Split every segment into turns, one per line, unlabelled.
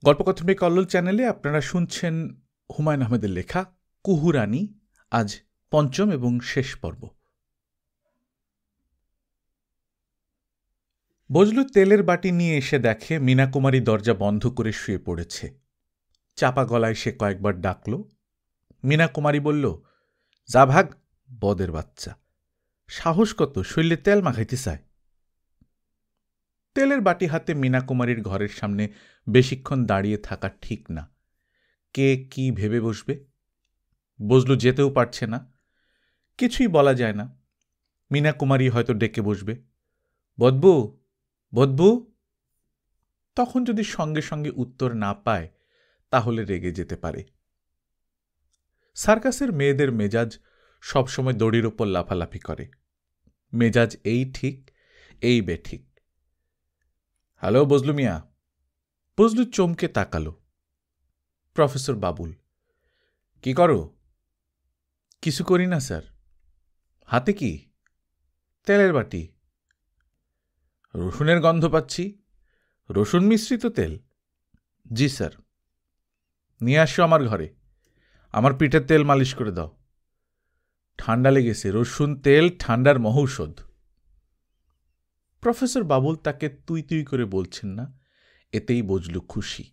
গল্পকথনের কল্লোল চ্যানেলে আপনারা শুনছেন হুমায়ুন আহমেদের লেখা কুহুরানী, আজ পঞ্চম এবং শেষ পর্ব। বজলু তেলের বাটি নিয়ে এসে দেখে মীনাকুমারী দরজা বন্ধ করে শুয়ে পড়েছে। চাপা গলায় সে কয়েকবার ডাকল। মীনাকুমারী বলল, যা ভাগ, বদের বাচ্চা, সাহস কত, শরীরে তেল মাখাইতে চায়। তেলের বাটি হাতে মীনাকুমারীর ঘরের সামনে বেশিক্ষণ দাঁড়িয়ে থাকা ঠিক না। কে কি ভেবে বসবে? বজলু যেতেও পারছে না, কিছুই বলা যায় না। মীনাকুমারী হয়তো ডেকে বসবে, বদবু, বদবু। তখন যদি সঙ্গে সঙ্গে উত্তর না পায় তাহলে রেগে যেতে পারে। সার্কাসের মেয়েদের মেজাজ সবসময় দড়ির ওপর লাফালাফি করে। মেজাজ এই ঠিক, এই বেঠিক। হ্যালো বজলু মিয়া। বজলু চমকে তাকালো। প্রফেসর বাবুল। কি করো? কিছু করি না স্যার। হাতে কি? তেলের বাটি। রসুনের গন্ধ পাচ্ছি। রসুন মিশ্রিত তেল? জি স্যার। নিয়ে আসো আমার ঘরে, আমার পিঠের তেল মালিশ করে দাও। ঠান্ডা লেগেছে, রসুন তেল ঠান্ডার মহৌষধ। প্রফেসর বাবুল তাকে তুই তুই করে বলছেন না, এতেই বজলু খুশি।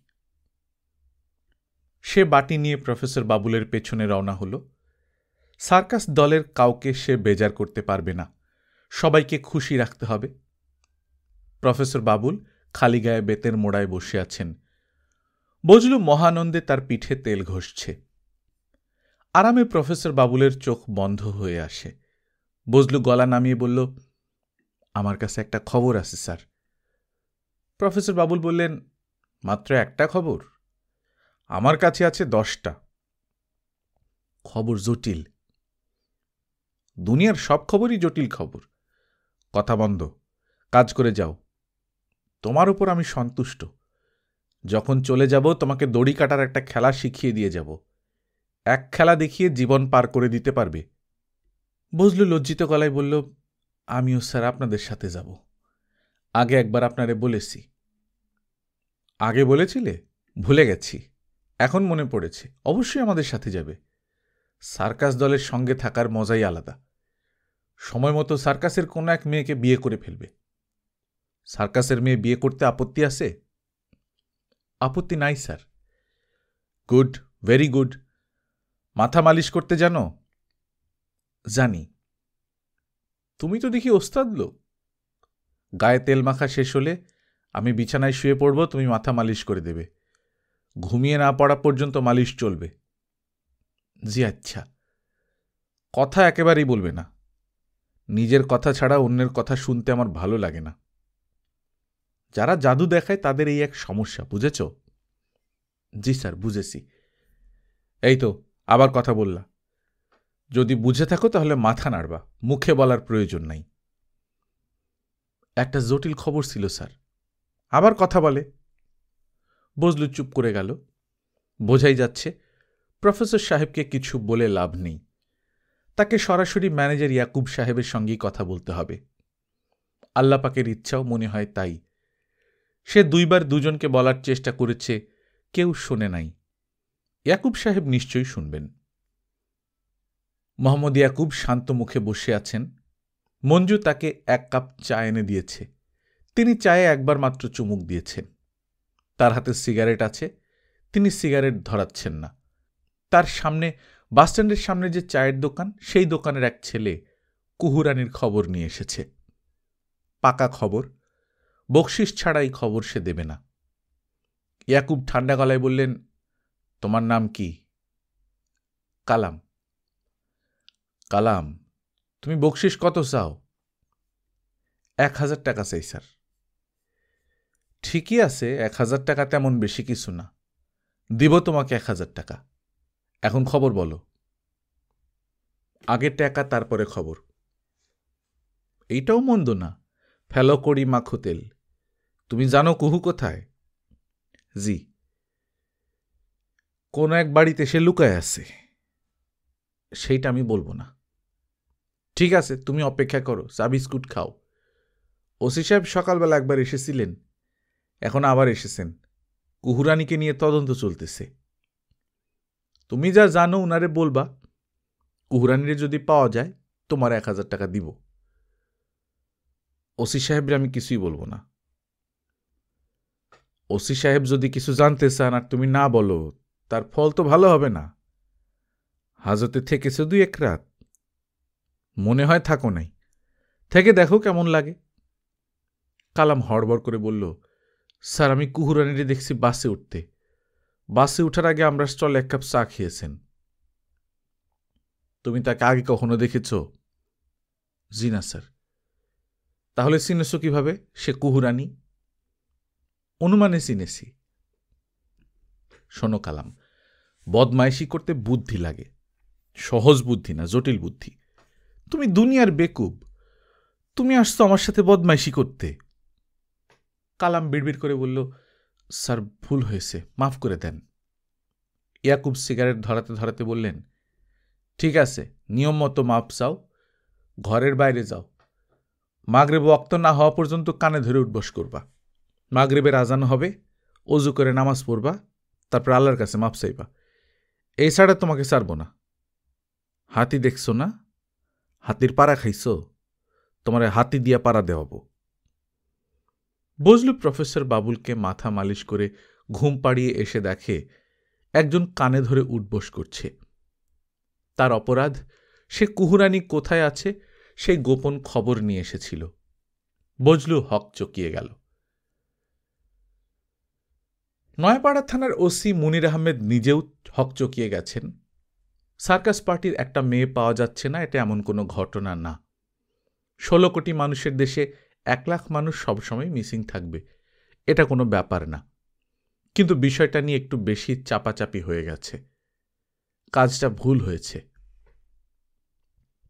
সে বাটি নিয়ে প্রফেসর বাবুলের পেছনে রওনা হল। সার্কাস দলের কাউকে সে বেজার করতে পারবে না, সবাইকে খুশি রাখতে হবে। প্রফেসর বাবুল খালি গায়ে বেতের মোড়ায় বসে আছেন। বজলু মহানন্দে তার পিঠে তেল ঘষছে। আরামে প্রফেসর বাবুলের চোখ বন্ধ হয়ে আসে। বজলু গলা নামিয়ে বলল, আমার কাছে একটা খবর আছে স্যার। প্রফেসর বাবুল বললেন, মাত্র একটা খবর? আমার কাছে আছে 10টা। খবর জটিল। দুনিয়ার সব খবরই জটিল খবর। কথা বন্ধ, কাজ করে যাও। তোমার উপর আমি সন্তুষ্ট। যখন চলে যাব তোমাকে দড়ি কাটার একটা খেলা শিখিয়ে দিয়ে যাব। এক খেলা দেখিয়ে জীবন পার করে দিতে পারবে। বজলু লজ্জিত গলায় বলল, আমিও স্যার আপনাদের সাথে যাব। আগে একবার আপনারে বলেছি। আগে বলেছিলে? ভুলে গেছি, এখন মনে পড়েছে। অবশ্যই আমাদের সাথে যাবে। সার্কাস দলের সঙ্গে থাকার মজাই আলাদা। সময় মতো সার্কাসের কোনো এক মেয়েকে বিয়ে করে ফেলবে। সার্কাসের মেয়ে বিয়ে করতে আপত্তি আছে? আপত্তি নাই স্যার। Good, very good. মাথা মালিশ করতে জানো? জানি। তুমি তো দেখি ওস্তাদ লোক। গায়ে তেল মাখা শেষ হলে আমি বিছানায় শুয়ে পড়ব, তুমি মাথা মালিশ করে দেবে। ঘুমিয়ে না পড়া পর্যন্ত মালিশ চলবে। জি আচ্ছা। কথা একেবারেই বলবে না। নিজের কথা ছাড়া অন্যের কথা শুনতে আমার ভালো লাগে না। যারা জাদু দেখায় তাদের এই এক সমস্যা, বুঝেছ? জি স্যার, বুঝেছি। এই তো আবার কথা বললা। যদি বুঝে থাকো তাহলে মাথা নাড়বা, মুখে বলার প্রয়োজন নাই। একটা জটিল খবর ছিল স্যার। আবার কথা বলে। বজলু চুপ করে গেল। বোঝাই যাচ্ছে প্রফেসর সাহেবকে কিছু বলে লাভ নেই। তাকে সরাসরি ম্যানেজার ইয়াকুব সাহেবের সঙ্গেই কথা বলতে হবে। আল্লাপাকের ইচ্ছাও মনে হয় তাই। সে 2বার দুজনকে বলার চেষ্টা করেছে, কেউ শোনে নাই। ইয়াকুব সাহেব নিশ্চয়ই শুনবেন। মোহাম্মদ ইয়াকুব শান্ত মুখে বসে আছেন। মঞ্জু তাকে 1 কাপ চা এনে দিয়েছে। তিনি চায়ে একবার মাত্র চুমুক দিয়েছেন। তার হাতে সিগারেট আছে, তিনি সিগারেট ধরাচ্ছেন না। তার সামনে, বাসস্ট্যান্ডের সামনে যে চায়ের দোকান, সেই দোকানের এক ছেলে কুহুরানির খবর নিয়ে এসেছে। পাকা খবর, বকশিস ছাড়া এই খবর সে দেবে না। ইয়াকুব ঠান্ডা গলায় বললেন, তোমার নাম কি? কালাম। কালাম, তুমি বকশিস কত চাও? 1000 টাকা চাই স্যার। ঠিকই আছে, 1000 টাকা তেমন বেশি কিছু না। দিব তোমাকে 1000 টাকা। এখন খবর বলো। আগে টাকা, তারপরে খবর। এইটাও মন্দ না। ফেলো করি মাখো তেল। তুমি জানো কুহু কোথায়? জি। কোন এক বাড়িতে সে লুকায় আছে। সেইটা আমি বলবো না। ঠিক আছে, তুমি অপেক্ষা করো, চা বিস্কুট খাও। ওসি সাহেব সকালবেলা একবার এসেছিলেন, এখন আবার এসেছেন। কুহুরানিকে নিয়ে তদন্ত চলতেছে। তুমি যা জানো উনারে বলবা, কুহুরানিরে যদি পাওয়া যায় তোমার 1000 টাকা দিব। ওসি সাহেবরে আমি কিছুই বলবো না। ওসি সাহেব যদি কিছু জানতে চান আর তুমি না বলো, তার ফল তো ভালো হবে না। হাজতে থেকেছে 2-1 রাত, মনে হয় থাকো নাই, থেকে দেখো কেমন লাগে। কালাম হড়বড় করে বলল, স্যার আমি কুহুরানিরে দেখছি বাসে উঠতে। বাসে উঠার আগে আমরা স্টলে 1 কাপ চা খেয়েছেন। তুমি তাকে আগে কখনো দেখেছ? জি না স্যার। তাহলে চিনেছ কিভাবে সে কুহুরানি? অনুমানে চিনেছি। শোনো কালাম, বদমাইশি করতে বুদ্ধি লাগে, সহজ বুদ্ধি না, জটিল বুদ্ধি। তুমি দুনিয়ার বেকুব, তুমি আসছো আমার সাথে বদমাইশি করতে। কালাম বিড়বিড় করে বলল, স্যার ভুল হয়েছে, মাফ করে দেন। ইয়াকুব সিগারেট ধরাতে ধরাতে বললেন, ঠিক আছে, নিয়ম মতো মাপ চাও, ঘরের বাইরে যাও। মাগরিব ওয়াক্ত না হওয়া পর্যন্ত কানে ধরে উঠবস করবা। মাগরিবের আজান হবে, অজু করে নামাজ পড়বা, তারপর আল্লাহর কাছে মাপ চাইবা। এই ছাড়া তোমাকে ছাড়ব না। হাতি দেখছো না? হাতির পাড়া খাইছো? তোমার হাতি দিয়া পাড়া দেওয়াবো। বজলু প্রফেসর বাবুলকে মাথা মালিশ করে ঘুম পাড়িয়ে এসে দেখে একজন কানে ধরে উঠবস করছে। তার অপরাধ, সে কুহুরানি কোথায় আছে সেই গোপন খবর নিয়ে এসেছিল। বজলু হক চকিয়ে গেল। নয়াপাড়া থানার ওসি মুনির আহমেদ নিজেও হকচকিয়ে গেছেন। সার্কাস পার্টির একটা মেয়ে পাওয়া যাচ্ছে না, এটা এমন কোনো ঘটনা না। 16 কোটি মানুষের দেশে 1 লাখ মানুষ সবসময় মিসিং থাকবে, এটা কোনো ব্যাপার না। কিন্তু বিষয়টা নিয়ে একটু বেশি চাপাচাপি হয়ে গেছে। কাজটা ভুল হয়েছে।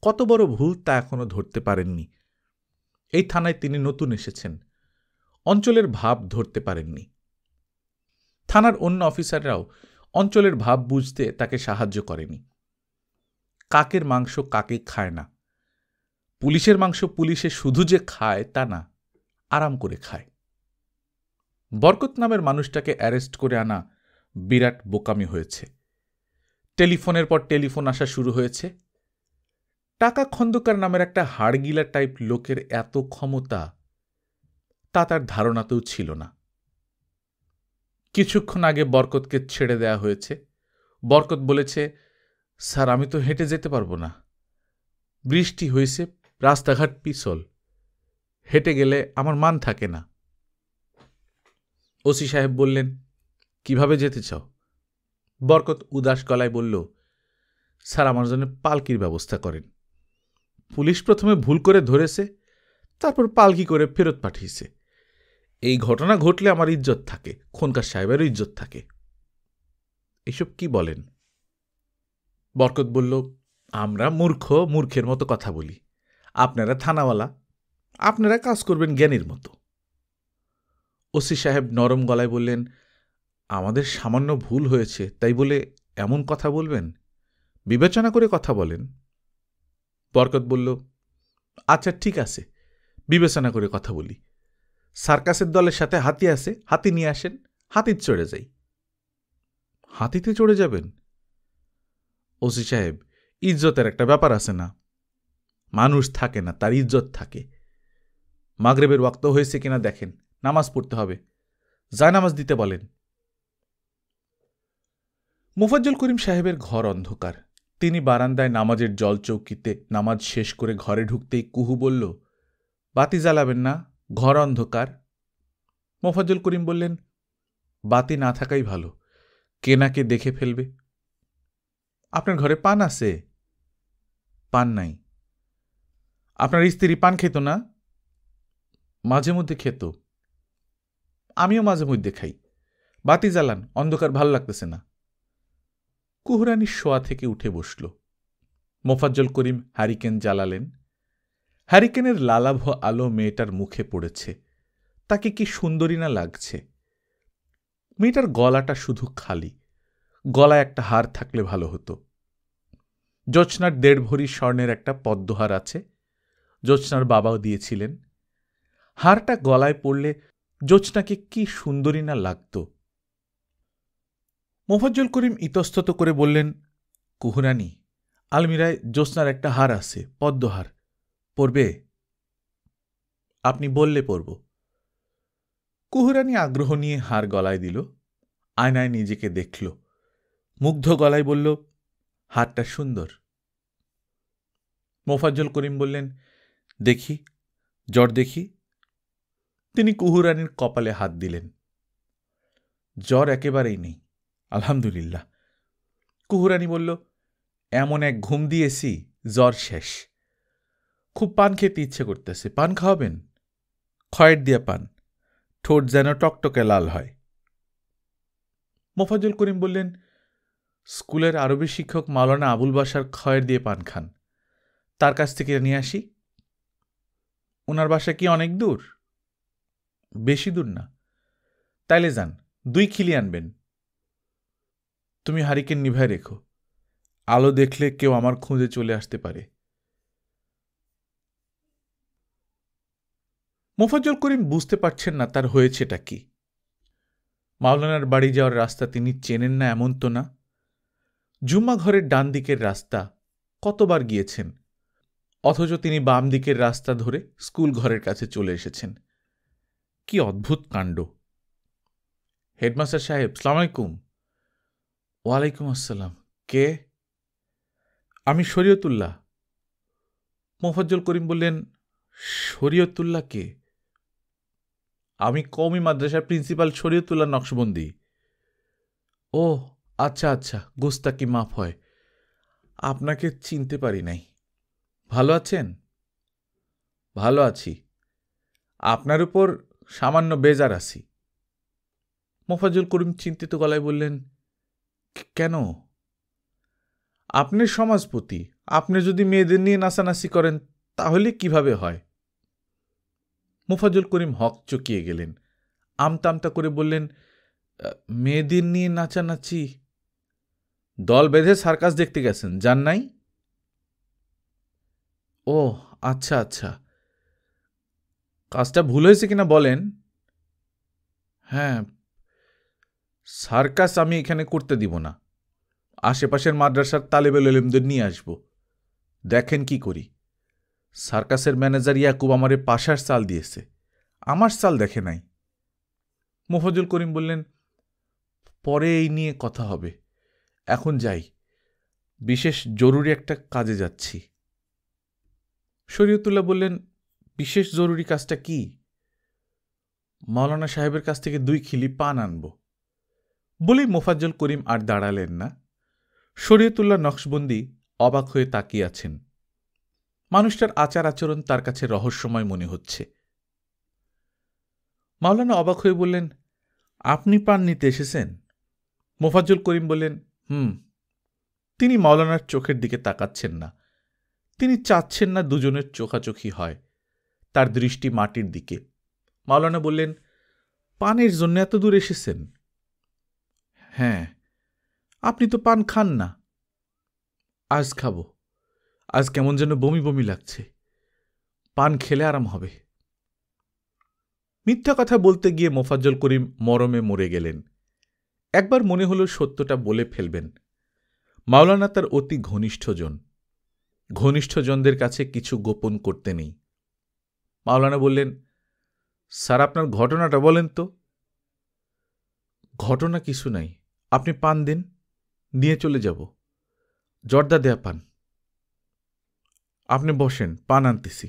কত বড় ভুল তা এখনো ধরতে পারেননি। এই থানায় তিনি নতুন এসেছেন, অঞ্চলের ভাব ধরতে পারেননি। থানার অন্য অফিসাররাও অঞ্চলের ভাব বুঝতে তাকে সাহায্য করেনি। কাকের মাংস কাকে খায় না। পুলিশের মাংস পুলিশে শুধু যে খায় তা না, আরাম করে খায়। বরকত নামের মানুষটাকে অ্যারেস্ট করে আনা বিরাট বোকামি হয়েছে। টেলিফোনের পর টেলিফোন আসা শুরু হয়েছে। টাকা খন্দকার নামের একটা হাড়গিলা টাইপ লোকের এত ক্ষমতা, তা তার ধারণাতেও ছিল না। কিছুক্ষণ আগে বরকতকে ছেড়ে দেয়া হয়েছে। বরকত বলেছে, স্যার আমি তো হেঁটে যেতে পারবো না, বৃষ্টি হয়েছে, রাস্তাঘাট পিছল, হেঁটে গেলে আমার মান থাকে না। ওসি সাহেব বললেন, কিভাবে যেতে চাও? বরকত উদাস গলায় বলল, স্যার আমার জন্য পালকির ব্যবস্থা করেন। পুলিশ প্রথমে ভুল করে ধরেছে, তারপর পালকি করে ফেরত পাঠিয়েছে। এই ঘটনা ঘটলে আমার ইজ্জত থাকে, খনকার সাহেবেরও ইজ্জত থাকে। এসব কি বলেন? বরকত বলল, আমরা মূর্খ, মূর্খের মতো কথা বলি। আপনারা থানাওয়ালা, আপনারা কাজ করবেন জ্ঞানীর মতো। ওসি সাহেব নরম গলায় বললেন, আমাদের সামান্য ভুল হয়েছে তাই বলে এমন কথা বলবেন? বিবেচনা করে কথা বলেন। বরকত বলল, আচ্ছা ঠিক আছে, বিবেচনা করে কথা বলি। সার্কাসের দলের সাথে হাতি আছে, হাতি নিয়ে আসেন, হাতিতে চড়ে যাই। হাতিতে চড়ে যাবেন? ওসি সাহেব, ইজ্জতের একটা ব্যাপার আছে না? মানুষ থাকে না, তার ইজ্জত থাকে। মাগরিবের ওয়াক্ত হয়েছে কিনা দেখেন, নামাজ পড়তে হবে, যায় নামাজ দিতে বলেন। মুফাজ্জল করিম সাহেবের ঘর অন্ধকার। তিনি বারান্দায় নামাজের জল চৌকিতে নামাজ শেষ করে ঘরে ঢুকতেই কুহু বলল, বাতি জ্বালাবেন না, ঘর অন্ধকার। মুফাজ্জল করিম বললেন, বাতি না থাকাই ভালো, কে না কে দেখে ফেলবে। আপনার ঘরে পান আছে? পান নাই। আপনার স্ত্রী পান খেত না? মাঝে মধ্যে খেত। আমিও মাঝে মধ্যে খাই। বাতি জ্বালান, অন্ধকার ভাল লাগতেছে না। কুহুরানি শোয়া থেকে উঠে বসল। মোফাজ্জল করিম হ্যারিকেন জ্বালালেন। হ্যারিকেনের লালাভ আলো মেয়েটার মুখে পড়েছে। তাকে কি সুন্দরী না লাগছে। মেয়েটার গলাটা শুধু খালি, গলায় একটা হার থাকলে ভালো হতো। জোৎস্নার 1.5 ভরি স্বর্ণের একটা পদ্মহার আছে, জোৎস্নার বাবাও দিয়েছিলেন। হারটা গলায় পড়লে জোৎস্নাকে কি সুন্দরী না লাগত। মোফাজ্জল করিম ইতস্তত করে বললেন, কুহুরানি, আলমিরায় জ্যোৎস্নার একটা হার আছে, পদ্মহার, পরবে? আপনি বললে পরব। কুহুরানি আগ্রহ নিয়ে হার গলায় দিল, আয়নায় নিজেকে দেখল, মুগ্ধ গলায় বলল, হারটা সুন্দর। মোফাজ্জল করিম বললেন, দেখি, জ্বর দেখি। তিনি কুহুরানির কপালে হাত দিলেন। জ্বর একেবারেই নেই, আলহামদুলিল্লাহ। কুহুরানি বলল, এমন এক ঘুম দিয়েছি, জ্বর শেষ। খুব পান খেতে ইচ্ছে করতেছে, পান খাওয়াবেন? খয়ের দিয়ে পান, ঠোঁট যেন টকটকে লাল হয়। মোফাজ্জল করিম বললেন, স্কুলের আরবি শিক্ষক মাওলানা আবুল বাশার খয়ের দিয়ে পান খান, তার কাছ থেকে নিয়ে আসি। ওনার বাসা কি অনেক দূর? বেশি দূর না। তাইলে যান, 2 খিলি আনবেন। তুমি হারিকেন নিভায় রেখো, আলো দেখলে কেউ আমার খুঁজে চলে আসতে পারে। মোফাজ্জল করিম বুঝতে পারছেন না তার হয়েছেটা কি। মাওলানার বাড়ি যাওয়ার রাস্তা তিনি চেনেন না এমন তো না। জুম্মা ঘরের ডান দিকের রাস্তা কতবার গিয়েছেন, অথচ তিনি বাম দিকের রাস্তা ধরে স্কুল ঘরের কাছে চলে এসেছেন। কি অদ্ভুত কাণ্ড! হেডমাস্টার সাহেব, সালাম আলাইকুম। ওয়ালাইকুম আসসালাম। কে? আমি শরীয়তুল্লাহ। মোফাজ্জল করিম বললেন, শরীয়তুল্লাহ কে? আমি কওমি মাদ্রাসার প্রিন্সিপাল শরীয়তুল্লাহ নকশবন্দি। ও আচ্ছা আচ্ছা, গোস্তাকি মাফ হয়, আপনাকে চিনতে পারি নাই। ভালো আছেন? ভালো আছি, আপনার উপর সামান্য বেজার আছি। মোফাজ্জল করিম চিন্তিত গলায় বললেন, কেন? আপনি সমাজপতি, আপনি যদি মেয়েদের নিয়ে নাচানাচি করেন তাহলে কিভাবে হয়? মোফাজ্জল করিম হক চকিয়ে গেলেন, আমতা আমতা করে বললেন, মেয়েদের নিয়ে নাচানাচি? দল বেঁধে সার্কাস দেখতে গেছেন, যান নাই? ও আচ্ছা আচ্ছা, কাজটা ভুল হয়েছে কিনা বলেন। হ্যাঁ, সার্কাস আমি এখানে করতে দিব না, আশেপাশের মাদ্রাসার তালেবেল এলেমদের নিয়ে আসব, দেখেন কি করি। সার্কাসের ম্যানেজার ইয়াকুব আমারে পাশার চাল দিয়েছে, আমার চাল দেখে নাই। মোফাজ্জল করিম বললেন, পরে এই নিয়ে কথা হবে, এখন যাই, বিশেষ জরুরি একটা কাজে যাচ্ছি। শরীয়তুল্লাহ বললেন, বিশেষ জরুরি কাজটা কি? মাওলানা সাহেবের কাছ থেকে 2 খিলি পান আনব। বলেই মোফাজ্জল করিম আর দাঁড়ালেন না। শরীয়তুল্লাহ নকশবন্দি অবাক হয়ে তাকিয়ে আছেন। মানুষটার আচার আচরণ তার কাছে রহস্যময় মনে হচ্ছে। মাওলানা অবাক হয়ে বললেন, আপনি পান নিতে এসেছেন? মোফাজ্জল করিম বললেন, তিনি মাওলানার চোখের দিকে তাকাচ্ছেন না, তিনি চাচ্ছেন না দুজনের চোখাচোখি হয়, তার দৃষ্টি মাটির দিকে। মাওলানা বললেন, পানের জন্য এত দূর এসেছেন? হ্যাঁ। আপনি তো পান খান না। আজ খাব, আজ কেমন যেন বমি বমি লাগছে, পান খেলে আরাম হবে। মিথ্যা কথা বলতে গিয়ে মোফাজ্জল করিম মরমে মরে গেলেন। একবার মনে হল সত্যটা বলে ফেলবেন। মাওলানা তার অতি ঘনিষ্ঠজন, ঘনিষ্ঠজনদের কাছে কিছু গোপন করতে নেই। মাওলানা বললেন, স্যার আপনার ঘটনাটা বলেন তো। ঘটনা কিছু নাই, আপনি পান দিন, নিয়ে চলে যাব। জর্দা দেয়া পান। আপনি বসেন, পান আনতেছি।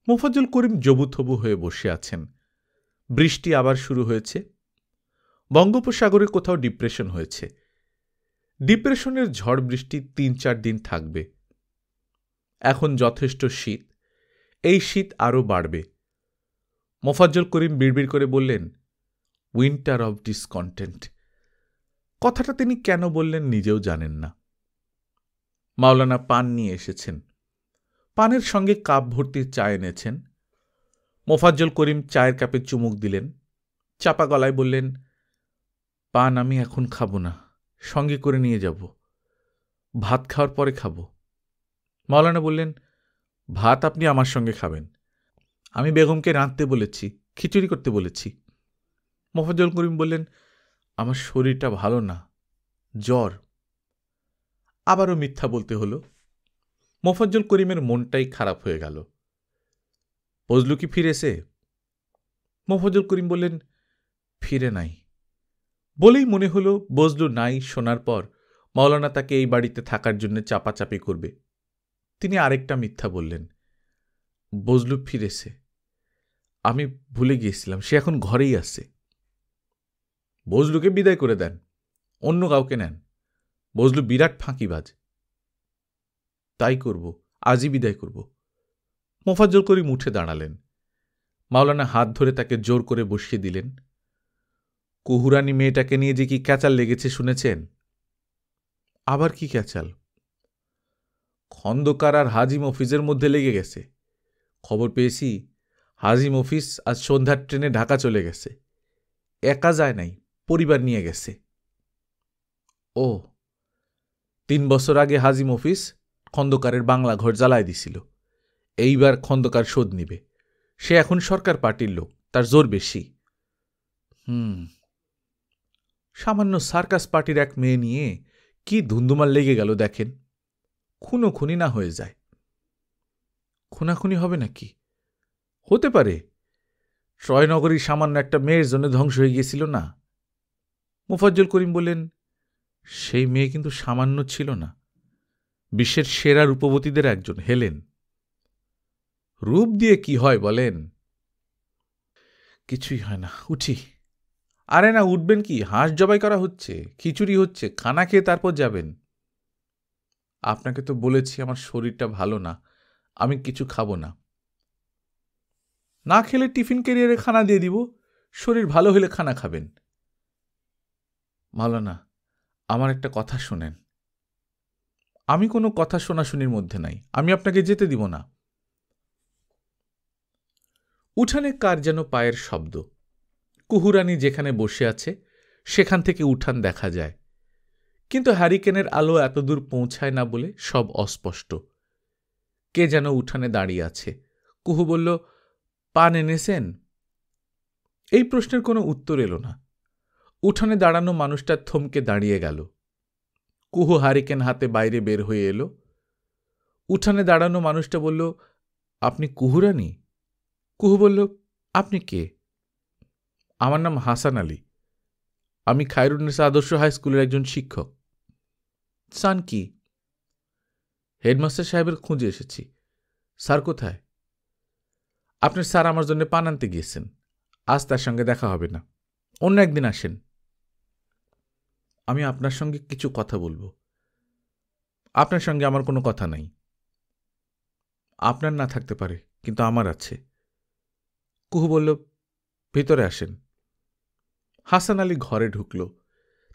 মোফাজ্জল করিম জবুথবু হয়ে বসে আছেন। বৃষ্টি আবার শুরু হয়েছে। বঙ্গোপসাগরে কোথাও ডিপ্রেশন হয়েছে। ডিপ্রেশনের ঝড় বৃষ্টি 3-4 দিন থাকবে। এখন যথেষ্ট শীত, এই শীত আরও বাড়বে। মোফাজ্জল করিম বিড়বিড় করে বললেন, উইন্টার অব ডিসকন্টেন্ট। কথাটা তিনি কেন বললেন নিজেও জানেন না। মাওলানা পান নিয়ে এসেছেন, পানের সঙ্গে কাপ ভর্তি চা এনেছেন। মোফাজ্জল করিম চায়ের কাপে চুমুক দিলেন, চাপা গলায় বললেন, পান আমি এখন খাব না, সঙ্গে করে নিয়ে যাব, ভাত খাওয়ার পরে খাব। মাওলানা বললেন, ভাত আপনি আমার সঙ্গে খাবেন, আমি বেগমকে রাঁধতে বলেছি, খিচুড়ি করতে বলেছি। মোফাজ্জল করিম বললেন, আমার শরীরটা ভালো না, জ্বর। আবারও মিথ্যা বলতে হলো। মোফাজ্জল করিমের মনটাই খারাপ হয়ে গেল। বজলু কি ফিরেছে? মোফাজ্জল করিম বললেন, ফিরে নাই। বলেই মনে হলো বজলু নাই শোনার পর মাওলানা তাকে এই বাড়িতে থাকার জন্য চাপাচাপি করবে। তিনি আরেকটা মিথ্যা বললেন, বজলু ফিরেছে, আমি ভুলে গিয়েছিলাম, সে এখন ঘরেই আছে। বজলুকে বিদায় করে দেন, অন্য কাউকে নেন, বজলু বিরাট ফাঁকিবাজ। তাই করব, আজই বিদায় করব। মোফাজ্জল করিম উঠে দাঁড়ালেন। মাওলানা হাত ধরে তাকে জোর করে বসিয়ে দিলেন। কুহুরানি মেয়েটাকে নিয়ে যে কি ক্যাচাল লেগেছে শুনেছেন? আবার কি ক্যাচাল? খন্দকার আর হাজি মফিজের মধ্যে লেগে গেছে। খবর পেয়েছি হাজি মফিজ আজ সন্ধ্যার ট্রেনে ঢাকা চলে গেছে। একা যায় নাই, পরিবার নিয়ে গেছে। ও, 3 বছর আগে হাজি মফিজ খন্দকারের বাংলা ঘর জ্বালায় দিছিল। এইবার খন্দকার শোধ নিবে। সে এখন সরকার পার্টির লোক, তার জোর বেশি। সামান্য সার্কাস পার্টির এক মেয়ে নিয়ে কি ধুন্দুমার লেগে গেল দেখেন। খুনোখুনি না হয়ে যায়। খুনাখুনি হবে নাকি? হতে পারে। ট্রয়নগরী সামান্য একটা মেয়ের জন্য ধ্বংস হয়ে গিয়েছিল না? মোফাজ্জল করিম বললেন, সেই মেয়ে কিন্তু সামান্য ছিল না, বিশ্বের সেরা রূপবতীদের একজন, হেলেন। রূপ দিয়ে কি হয় বলেন? কিছুই হয় না, উঠি। আরে না, উঠবেন কি? হাঁস জবাই করা হচ্ছে, খিচুড়ি হচ্ছে, খানা খেয়ে তারপর যাবেন। আপনাকে তো বলেছি আমার শরীরটা ভালো না, আমি কিছু খাবো না। না খেলে টিফিন ক্যারিয়ারে খানা দিয়ে দিব, শরীর ভালো হলে খানা খাবেন। মাওলানা, আমার একটা কথা শোনেন। আমি কোনো কথা শোনাশুনির মধ্যে নাই, আমি আপনাকে যেতে দিব না। উঠানে কার যেন পায়ের শব্দ। কুহুরানি যেখানে বসে আছে সেখান থেকে উঠান দেখা যায়, কিন্তু হ্যারিকেনের আলো এতদূর পৌঁছায় না বলে সব অস্পষ্ট। কে যেন উঠানে দাঁড়িয়ে আছে। কুহু বলল, পান এনেছেন? এই প্রশ্নের কোনো উত্তর এলো না। উঠানে দাঁড়ানো মানুষটা থমকে দাঁড়িয়ে গেল। কুহু হ্যারিকেন হাতে বাইরে বের হয়ে এলো। উঠানে দাঁড়ানো মানুষটা বলল, আপনি কুহুরানি? কুহু বলল, আপনি কে? আমার নাম হাসান আলী, আমি খায়রুন্নেসা আদর্শ হাই স্কুলের একজন শিক্ষক। সান কি? হেডমাস্টার সাহেবের খুঁজে এসেছি। স্যার কোথায়? আপনার স্যার আমার জন্য পান আনতে গিয়েছেন, আজ তার সঙ্গে দেখা হবে না, অন্য একদিন আসেন। আমি আপনার সঙ্গে কিছু কথা বলবো। আপনার সঙ্গে আমার কোনো কথা নাই। আপনার না থাকতে পারে, কিন্তু আমার আছে। কুহু বলল, ভিতরে আসেন। হাসান আলী ঘরে ঢুকল।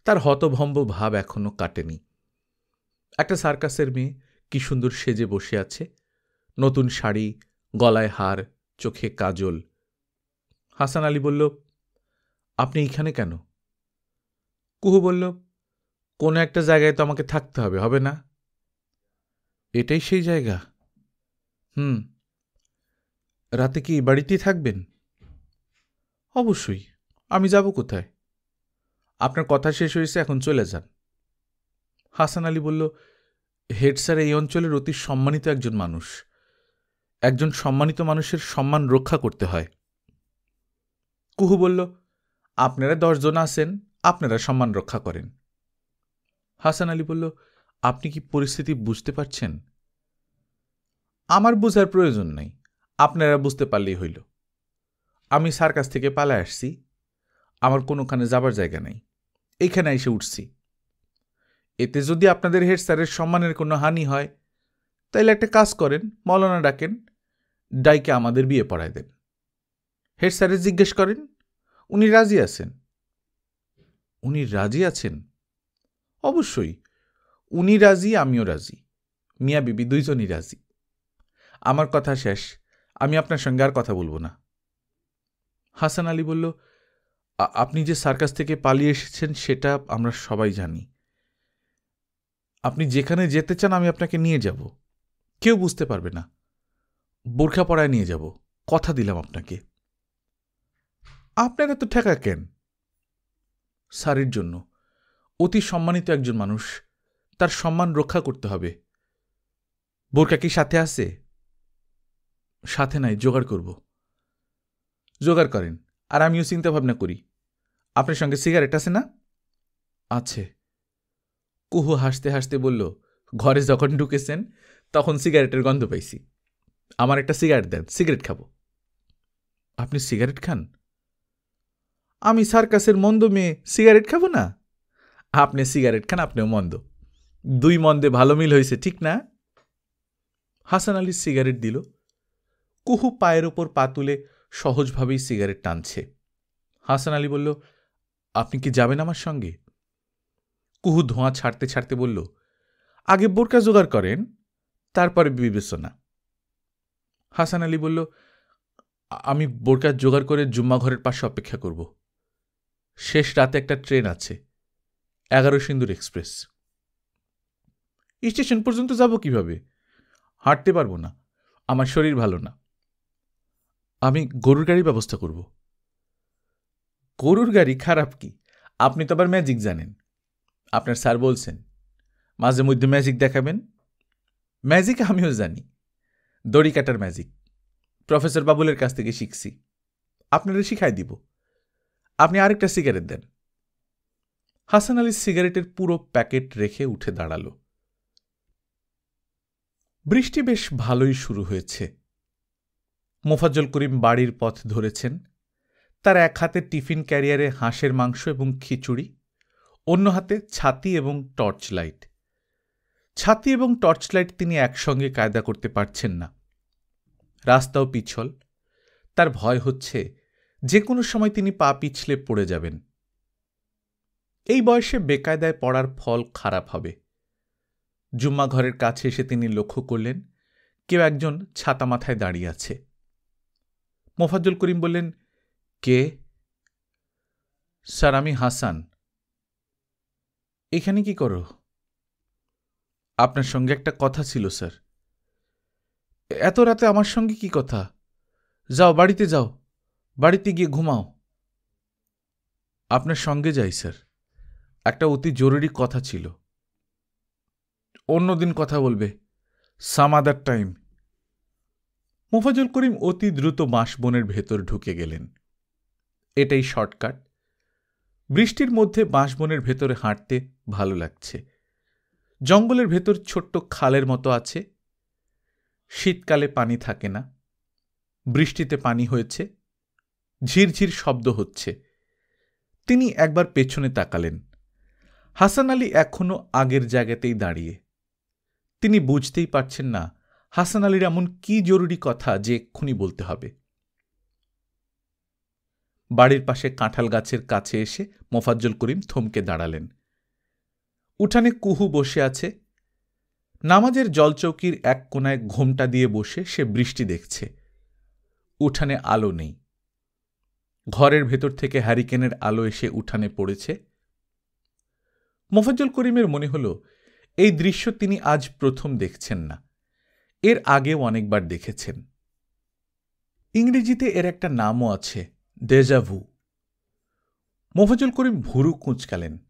তার হতভম্ব ভাব এখনো কাটেনি। একটা সার্কাসের মেয়ে কি সুন্দর সেজে বসে আছে, নতুন শাড়ি, গলায় হার, চোখে কাজল। হাসান আলী বলল, আপনি এইখানে কেন? কুহু বলল, কোনো একটা জায়গায় তো আমাকে থাকতে হবে, হবে না? এটাই সেই জায়গা? রাতে কি বাড়িতেই থাকবেন? অবশ্যই। আমি যাব কোথায়? আপনার কথা শেষ হয়েছে, এখন চলে যান। হাসান আলী বলল, হেড স্যার এই অঞ্চলের অতি সম্মানিত একজন মানুষ। একজন সম্মানিত মানুষের সম্মান রক্ষা করতে হয়। কুহু বলল, আপনারা 10 জন আছেন, আপনারা সম্মান রক্ষা করেন। হাসান আলী বলল, আপনি কি পরিস্থিতি বুঝতে পারছেন? আমার বোঝার প্রয়োজন নেই, আপনারা বুঝতে পারলেই হইল। আমি সার্কাস থেকে পালায় আসছি, আমার কোনোখানে যাবার জায়গা নেই, এইখানে এসে উঠছি। এতে যদি আপনাদের হেড স্যারের সম্মানের কোনো হানি হয়, তাইলে একটা কাজ করেন, মৌলানা ডাকেন, ডাইকে আমাদের বিয়ে পড়ায় দেন। হেড স্যারের জিজ্ঞেস করেন, উনি রাজি আছেন। উনি রাজি আছেন? অবশ্যই, উনি রাজি, আমিও রাজি, মিয়া বিবি দুইজনই রাজি। আমার কথা শেষ, আমি আপনার সঙ্গে আর কথা বলবো না। হাসান আলী বলল, আপনি যে সার্কাস থেকে পালিয়ে এসেছেন সেটা আমরা সবাই জানি। আপনি যেখানে যেতে চান আমি আপনাকে নিয়ে যাব, কেউ বুঝতে পারবে না। বোরখা পরায় নিয়ে যাব, কথা দিলাম আপনাকে। আপনারা তো ঠেকা কেন? স্যারের জন্য। অতি সম্মানিত একজন মানুষ, তার সম্মান রক্ষা করতে হবে। বোরকা কি সাথে আছে? সাথে নাই, জোগাড় করব। জোগাড় করেন, আর আমিও চিন্তা ভাবনা করি। আপনার সঙ্গে সিগারেট আছে না? আছে। কুহু হাসতে হাসতে বলল, ঘরে যখন ঢুকেছেন তখন সিগারেটের গন্ধ পাইছি। আমার একটা সিগারেট দেন, সিগারেট খাবো। আপনি সিগারেট খান? আমি সার্কাসের মন্দ মেয়ে, সিগারেট খাবো না? আপনি সিগারেট খান, আপনিও মন্দ। দুই মন্দে ভালো মিল হয়েছে, ঠিক না? হাসান আলী সিগারেট দিল। কুহু পায়ের ওপর পা তুলে সহজভাবেই সিগারেট টানছে। হাসান আলী বলল, আপনি কি যাবেন আমার সঙ্গে? কুহু ধোঁয়া ছাড়তে ছাড়তে বলল, আগে বোরকা জোগাড় করেন, তারপরে বিবেচনা। হাসান আলী বলল, আমি বোরকা জোগাড় করে জুম্মা ঘরের পাশে অপেক্ষা করব। শেষ রাতে একটা ট্রেন আছে, 11 সিন্দুর এক্সপ্রেস। স্টেশন পর্যন্ত যাব কিভাবে? হাঁটতে পারবো না, আমার শরীর ভালো না। আমি গরুর গাড়ি ব্যবস্থা করব। গরুর গাড়ি খারাপ কি? আপনি তো আবার ম্যাজিক জানেন। আপনার স্যার বলছেন মাঝে মধ্যে ম্যাজিক দেখাবেন। ম্যাজিক আমিও জানি, দড়ি কাটার ম্যাজিক। প্রফেসর বাবুলের কাছ থেকে শিখছি, আপনারা শিখাই দিব। আপনি আরেকটা সিগারেট দেন। হাসান আলী সিগারেটের পুরো প্যাকেট রেখে উঠে দাঁড়াল। বৃষ্টি বেশ ভালোই শুরু হয়েছে। মোফাজ্জল করিম বাড়ির পথ ধরেছেন। তার এক হাতে টিফিন ক্যারিয়ারে হাঁসের মাংস এবং খিচুড়ি, অন্য হাতে ছাতি এবং টর্চ লাইট। ছাতি এবং টর্চ লাইট তিনি একসঙ্গে কায়দা করতে পারছেন না। রাস্তাও পিছল। তার ভয় হচ্ছে যে কোনো সময় তিনি পা পিছলে পড়ে যাবেন। এই বয়সে বেকায়দায় পড়ার ফল খারাপ হবে। জুম্মা ঘরের কাছে এসে তিনি লক্ষ্য করলেন কেউ একজন ছাতা মাথায় দাঁড়িয়ে আছে। মোফাজ্জল করিম বললেন, কে? স্যার, আমি হাসান। এখানে কি করো? আপনার সঙ্গে একটা কথা ছিল স্যার। এত রাতে আমার সঙ্গে কি কথা? যাও, বাড়িতে যাও, বাড়িতে গিয়ে ঘুমাও। আপনার সঙ্গে যাই স্যার, একটা অতি জরুরি কথা ছিল। অন্যদিন কথা বলবে, সাম আদার টাইম। মোফাজ্জল করিম অতি দ্রুত বাঁশবনের ভেতর ঢুকে গেলেন। এটাই শর্টকাট। বৃষ্টির মধ্যে বাঁশবনের ভেতরে হাঁটতে ভালো লাগছে। জঙ্গলের ভেতর ছোট্ট খালের মতো আছে। শীতকালে পানি থাকে না, বৃষ্টিতে পানি হয়েছে, ঝিরঝির শব্দ হচ্ছে। তিনি একবার পেছনে তাকালেন। হাসান আলী এখনো আগের জায়গাতেই দাঁড়িয়ে। তিনি বুঝতেই পারছেন না হাসান আলীর এমন কি জরুরি কথা যে এক্ষুনি বলতে হবে। বাড়ির পাশে কাঁঠাল গাছের কাছে এসে মোফাজ্জল করিম থমকে দাঁড়ালেন। উঠানে কুহু বসে আছে। নামাজের জলচৌকির এক কোনায় ঘোমটা দিয়ে বসে সে বৃষ্টি দেখছে। উঠানে আলো নেই। ঘরের ভেতর থেকে হ্যারিকেনের আলো এসে উঠানে পড়েছে। মোফাজ্জল করিমের মনে হল এই দৃশ্য তিনি আজ প্রথম দেখছেন না, এর আগেও অনেকবার দেখেছেন। ইংরেজিতে এর একটা নামও আছে, ডেজাভু। মোফাজ্জল করিম ভুরু কুঁচকালেন।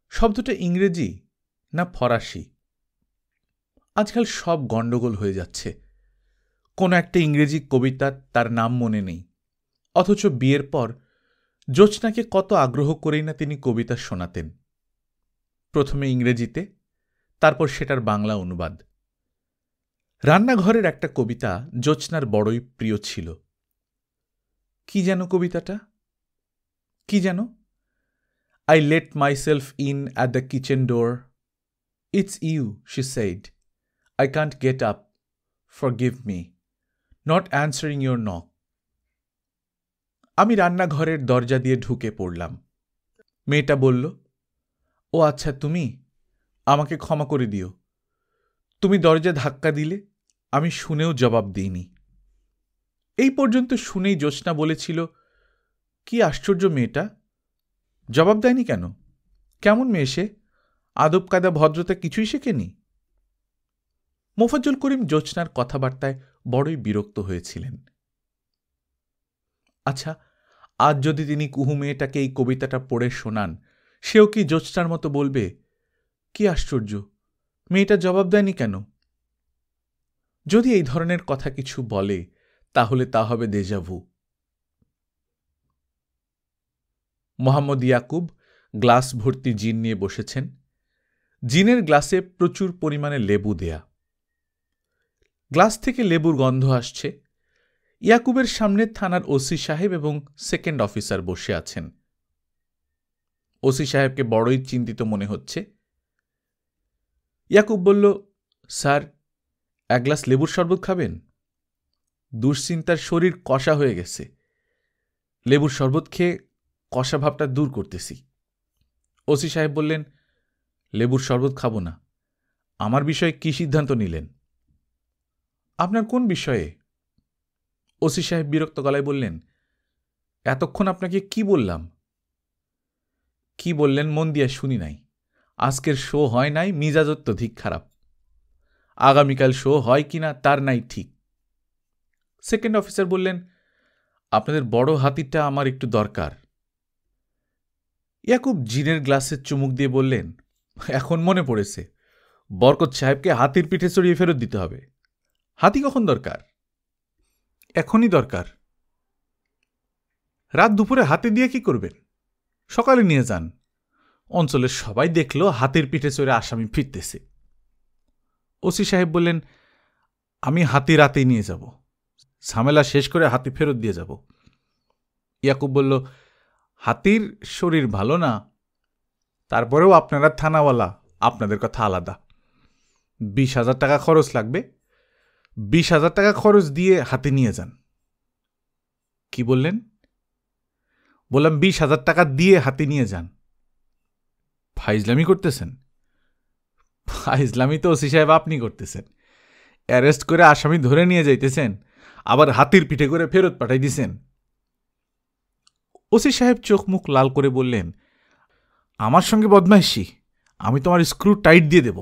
শব্দটা ইংরেজি না ফরাসি? আজকাল সব গণ্ডগোল হয়ে যাচ্ছে। কোনো একটা ইংরেজি কবিতা তার নাম মনে নেই, অথচ বিয়ের পর জোছনাকে কত আগ্রহ করেই না তিনি কবিতা শোনাতেন। প্রথমে ইংরেজিতে, তারপর সেটার বাংলা অনুবাদ। রান্নাঘরের একটা কবিতা জোছনার বড়ই প্রিয় ছিল। কি যেন কবিতাটা? কি যেন? I let myself in at the kitchen door. It's you, she said. I can't get up. Forgive me. Not answering your knock. আমি রান্নাঘরের দরজা দিয়ে ঢুকে পড়লাম। মেয়েটা বলল, ও আচ্ছা তুমি, আমাকে ক্ষমা করে দিও। তুমি দরজা ধাক্কা দিলে, আমি শুনেও জবাব দিইনি। এই পর্যন্ত শুনেই জোছনা বলেছিল, কি আশ্চর্য মেয়েটা, জবাব দেয়নি কেন? কেমন মেয়ে সে, আদব কায়দা ভদ্রতা কিছুই শেখেনি। মোফাজ্জল করিম জোছনার কথাবার্তায় বড়ই বিরক্ত হয়েছিলেন। আচ্ছা, আজ যদি তিনি কুহু মেয়েটাকে এই কবিতাটা পড়ে শোনান, সেও কি জ্যোৎস্নার মতো বলবে, কি আশ্চর্য, মেয়েটা জবাব দেয়নি কেন? যদি এই ধরনের কথা কিছু বলে, তাহলে তা হবে দেজাভু। মোহাম্মদ ইয়াকুব গ্লাস ভর্তি জিন নিয়ে বসেছেন। জিনের গ্লাসে প্রচুর পরিমাণে লেবু দেয়া। গ্লাস থেকে লেবুর গন্ধ আসছে। ইয়াকুবের সামনে থানার ওসি সাহেব এবং সেকেন্ড অফিসার বসে আছেন। ওসি সাহেবকে বড়ই চিন্তিত মনে হচ্ছে। ইয়াকুব বলল, স্যার, এক গ্লাস লেবুর শরবত খাবেন? দুশ্চিন্তার শরীর কষা হয়ে গেছে। লেবুর শরবত খেয়ে কষা ভাবটা দূর করতেছি। ওসি সাহেব বললেন, লেবুর শরবত খাবো না। আমার বিষয়ে কি সিদ্ধান্ত নিলেন? আপনার কোন বিষয়ে? ওসি সাহেব বিরক্ত গলায় বললেন, এতক্ষণ আপনাকে কি বললাম? কি বললেন মন দিয়ে শুনি নাই। আজকের শো হয় নাই, মিজাজ অত্যধিক খারাপ। আগামীকাল শো হয় কিনা তার নাই ঠিক। সেকেন্ড অফিসার বললেন, আপনাদের বড় হাতিটা আমার একটু দরকার। ইয়াকুব জিনের গ্লাসের চুমুক দিয়ে বললেন, এখন মনে পড়েছে, বরকত সাহেবকে হাতির পিঠে চড়িয়ে ফেরত দিতে হবে। হাতি কখন দরকার? এখনই দরকার। রাত দুপুরে হাতি দিয়ে কি করবেন? সকালে নিয়ে যান। অঞ্চলের সবাই দেখল হাতির পিঠে চড়ে আসামি ফিরতেছে। ওসি সাহেব বললেন, আমি হাতি রাতেই নিয়ে যাব। ঝামেলা শেষ করে হাতি ফেরত দিয়ে যাব। ইয়াকুব বলল, হাতির শরীর ভালো না। তারপরেও আপনারা থানাওয়ালা, আপনাদের কথা আলাদা। 20,000 টাকা খরচ লাগবে। 20,000 টাকা খরচ দিয়ে হাতি নিয়ে যান। কি বললেন? বললাম 20,000 টাকা দিয়ে হাতি নিয়ে যান। ফাইজলামি করতেছেন? ফাইজলামি তো ওসি সাহেব আপনি করতেছেন। অ্যারেস্ট করে আসামি ধরে নিয়ে যাইতেছেন, আবার হাতির পিঠে করে ফেরত পাঠাই দিছেন। ওসি সাহেব চোখ মুখ লাল করে বললেন, আমার সঙ্গে বদমাইশি? আমি তোমার স্ক্রু টাইট দিয়ে দেব।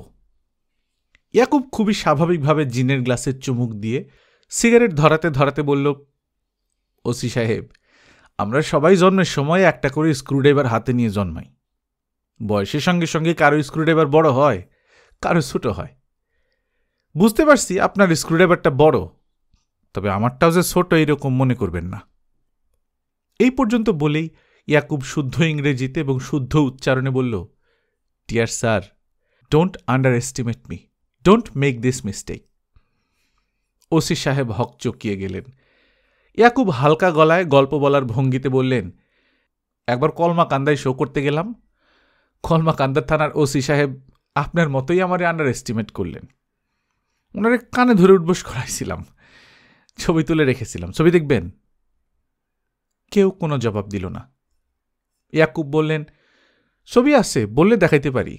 ইয়াকুব খুবই স্বাভাবিকভাবে জিনের গ্লাসের চুমুক দিয়ে সিগারেট ধরাতে ধরাতে বলল, ওসি সাহেব, আমরা সবাই জন্মের সময় একটা করে স্ক্রুড্রাইভার হাতে নিয়ে জন্মাই। বয়সের সঙ্গে সঙ্গে কারো স্ক্রুড্রাইভার বড় হয়, কারো ছোট হয়। বুঝতে পারছি আপনার স্ক্রুড্রাইভারটা বড়, তবে আমারটাও যে ছোট এইরকম মনে করবেন না। এই পর্যন্ত বলেই ইয়াকুব শুদ্ধ ইংরেজিতে এবং শুদ্ধ উচ্চারণে বলল, dear sir, don't under estimate me, don't make this mistake. OC সাহেব হক চকিয়ে গেলেন। ইয়াকুব হালকা গলায় গল্প বলার ভঙ্গিতে বললেন, একবার কলমাকান্দায় শো করতে গেলাম। কলমাকান্দা থানার ওসি সাহেব আপনার মতোই আমারে আন্ডার এস্টিমেট করলেন। ওনারে কানে ধরে উঠবোস করাইছিলাম, ছবি তুলে রেখেছিলাম, ছবি দেখবেন? কেউ কোনো জবাব দিল না। ইয়াকুব বললেন, ছবি আছে, বললে দেখাইতে পারি।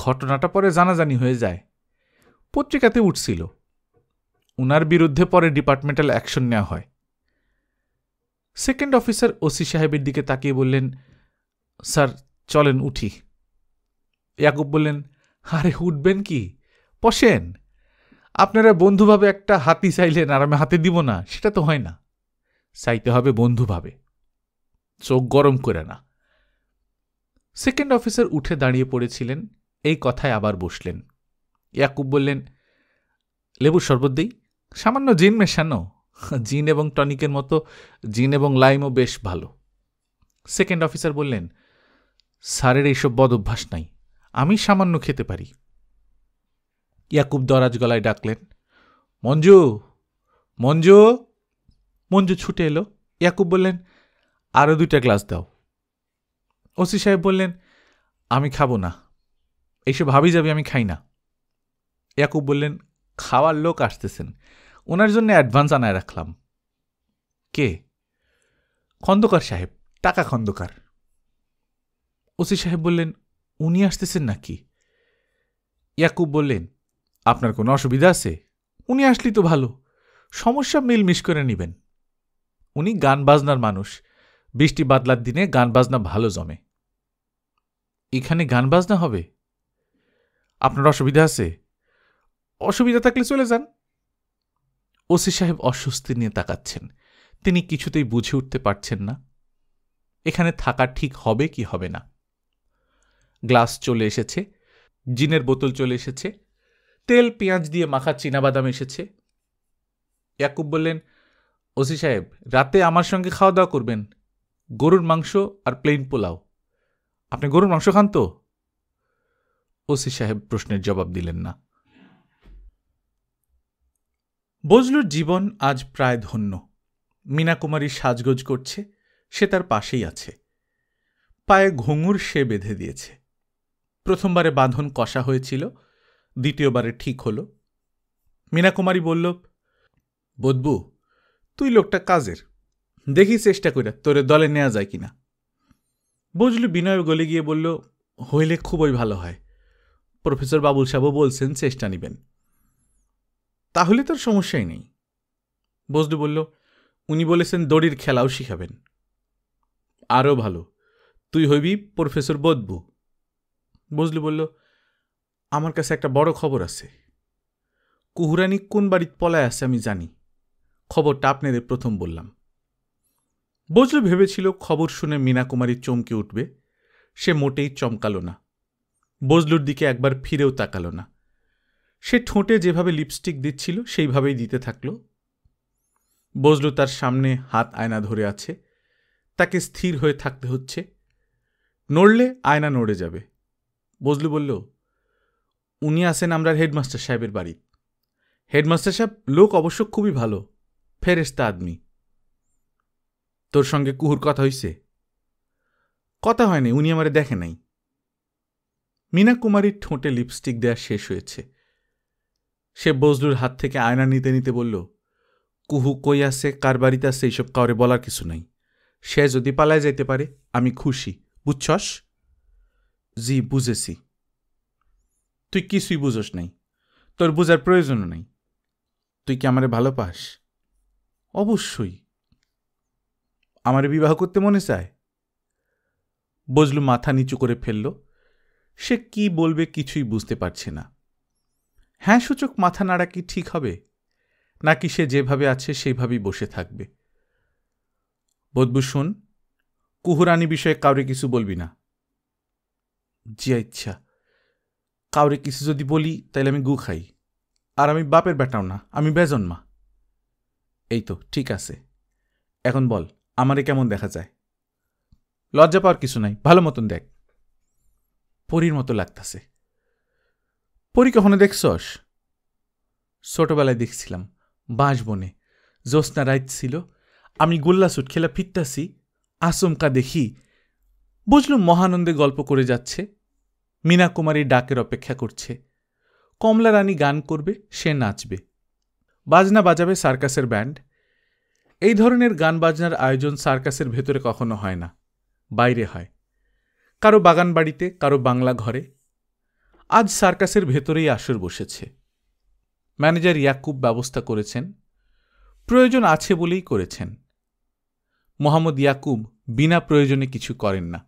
ঘটনাটা পরে জানাজানি হয়ে যায়, পত্রিকাতে উঠছিল। উনার বিরুদ্ধে পরে ডিপার্টমেন্টাল অ্যাকশন নেওয়া হয়। সেকেন্ড অফিসার ওসি সাহেবের দিকে তাকিয়ে বললেন, স্যার চলেন উঠি। ইয়াকুব বললেন, আরে উঠবেন কি, বসেন। আপনারা বন্ধুভাবে একটা হাতি চাইলেন আর আমি হাতে দিব না, সেটা তো হয় না। চাইতে হবে বন্ধুভাবে, চোখ গরম করে না। সেকেন্ড অফিসার উঠে দাঁড়িয়ে পড়েছিলেন, এই কথায় আবার বসলেন। ইয়াকুব বললেন, লেবুর শরবত দেই? সামান্য জিন মেশানো। জিন এবং টনিকের মতো জিন এবং লাইমও বেশ ভালো। সেকেন্ড অফিসার বললেন, স্যারের এইসব বদ অভ্যাস নাই, আমি সামান্য খেতে পারি। ইয়াকুব দরাজ গলায় ডাকলেন, মঞ্জু, মঞ্জু। মঞ্জু ছুটে এলো। ইয়াকুব বললেন, আরও 2টা গ্লাস দাও। ওসি সাহেব বললেন, আমি খাবো না, এইসব ভাবি যাবি আমি খাই না। ইয়াকুব বললেন, খাওয়ার লোক আসতেছেন, ওনার জন্য অ্যাডভান্স আনায় রাখলাম। কে? খন্দকার সাহেব, টাকা খন্দকার। ওসি সাহেব বললেন, উনি আসতেছেন নাকি? ইয়াকুব বললেন, আপনার কোনো অসুবিধা আছে? উনি আসলি তো ভালো, সমস্যা মিলমিশ করে নেবেন। উনি গান বাজনার মানুষ, বৃষ্টি বাদলার দিনে গান বাজনা ভালো জমে। এখানে গান বাজনা হবে? আপনার অসুবিধা আছে? অসুবিধা থাকলে চলে যান। ওসি সাহেব অস্বস্তি নিয়ে তাকাচ্ছেন। তিনি কিছুতেই বুঝে উঠতে পারছেন না এখানে থাকা ঠিক হবে কি হবে না। গ্লাস চলে এসেছে, জিনের বোতল চলে এসেছে, তেল পেঁয়াজ দিয়ে মাখা চীনাবাদাম এসেছে। ইয়াকুব বললেন, ওসি সাহেব, রাতে আমার সঙ্গে খাওয়া দাওয়া করবেন, গরুর মাংস আর প্লেন পোলাও। আপনি গরুর মাংস খান তো? ওসি সাহেব প্রশ্নের জবাব দিলেন না। বজলুর জীবন আজ প্রায় ধন্য। মীনা কুমারী সাজগোজ করছে, সে তার পাশেই আছে। পায়ে ঘুঙুর সে বেঁধে দিয়েছে। প্রথমবারে বাঁধন কষা হয়েছিল, দ্বিতীয়বারে ঠিক হল। মীনা কুমারী বলল, বদবু, তুই লোকটা কাজের, দেখি চেষ্টা করে তোরে দলে নেওয়া যায় কিনা। বজলু বিনয় গলে গিয়ে বলল, হইলে খুবই ভালো হয়, প্রফেসর বাবুল সাহেব বলছেন চেষ্টা নিবেন। তাহলে তোর সমস্যাই নেই। বজলু বলল, উনি বলেছেন দড়ির খেলাও শিখাবেন। আরও ভালো, তুই হইবি প্রফেসর বদবু। বজলু বলল, আমার কাছে একটা বড় খবর আছে। কুহুরানি কোন বাড়িতে পলায় আছে আমি জানি, খবরটা আপনাদের প্রথম বললাম। বজলু ভেবেছিল খবর শুনে মীনা কুমারী চমকে উঠবে, সে মোটেই চমকাল না। বজলুর দিকে একবার ফিরেও তাকাল না। সে ঠোঁটে যেভাবে লিপস্টিক দিচ্ছিল সেইভাবেই দিতে থাকল। বজলু তার সামনে হাত আয়না ধরে আছে, তাকে স্থির হয়ে থাকতে হচ্ছে, নড়লে আয়না নড়ে যাবে। বজলু বলল, উনি আসেন আমরা হেডমাস্টার সাহেবের বাড়ি। হেডমাস্টার সাহেব লোক অবশ্য খুবই ভালো, ফেরেশতা আদমি। তোর সঙ্গে কুহুর কথা হইছে? কথা হয়নি, উনি আমারে দেখে নাই। মীনা কুমারীর ঠোঁটে লিপস্টিক দেয়া শেষ হয়েছে। সে বজলুর হাত থেকে আয়না নিতে নিতে বলল, কুহু কই আছে, কার বাড়িতে আছে, এইসব কাউরে বলার কিছু নাই। সে যদি পালায় যাইতে পারে আমি খুশি, বুঝছস? জি বুঝেছি। তুই কিছুই বুঝোস নাই, তোর বুঝার প্রয়োজনও নাই। তুই কি আমারে ভালো পাস? অবশ্যই। আমারে বিবাহ করতে মনে চায়? বজলু মাথা নিচু করে ফেলল। সে কি বলবে কিছুই বুঝতে পারছে না। হ্যাঁ সূচক মাথা নাড়া কি ঠিক হবে, নাকি সে যেভাবে আছে সেইভাবেই বসে থাকবে? বদবু শোন, কুহুরানি বিষয়ে কাউরে কিছু বলবি না। জি ইচ্ছা। কাউরে কিছু যদি বলি তাইলে আমি গু খাই, আর আমি বাপের বেটাও না, আমি বেজন্মা। এই তো ঠিক আছে, এখন বল আমারে কেমন দেখা যায়? লজ্জা পাওয়ার কিছু নাই, ভালো মতন দেখ। পরীর মতো লাগতাছে। পরী কখনো দেখছস? ছোটবেলায় দেখছিলাম, বাঁশবনে, জ্যোৎস্না রাইত ছিল, আমি গোল্লা সুট খেলা ফিরতাছি, আচমকা দেখি। বুঝলুম মহানন্দে গল্প করে যাচ্ছে, মীনা কুমারী ডাকের অপেক্ষা করছে। কমলা রানী গান করবে, সে নাচবে, বাজনা বাজাবে সার্কাসের ব্যান্ড। এই ধরনের গান বাজনার আয়োজন সার্কাসের ভেতরে কখনো হয় না, বাইরে হয়, কারো বাগান বাড়িতে, কারো বাংলা ঘরে। আজ সার্কাসের ভেতরেই আসর বসেছে। ম্যানেজার ইয়াকুব ব্যবস্থা করেছেন, প্রয়োজন আছে বলেই করেছেন। মোহাম্মদ ইয়াকুব বিনা প্রয়োজনে কিছু করেন না।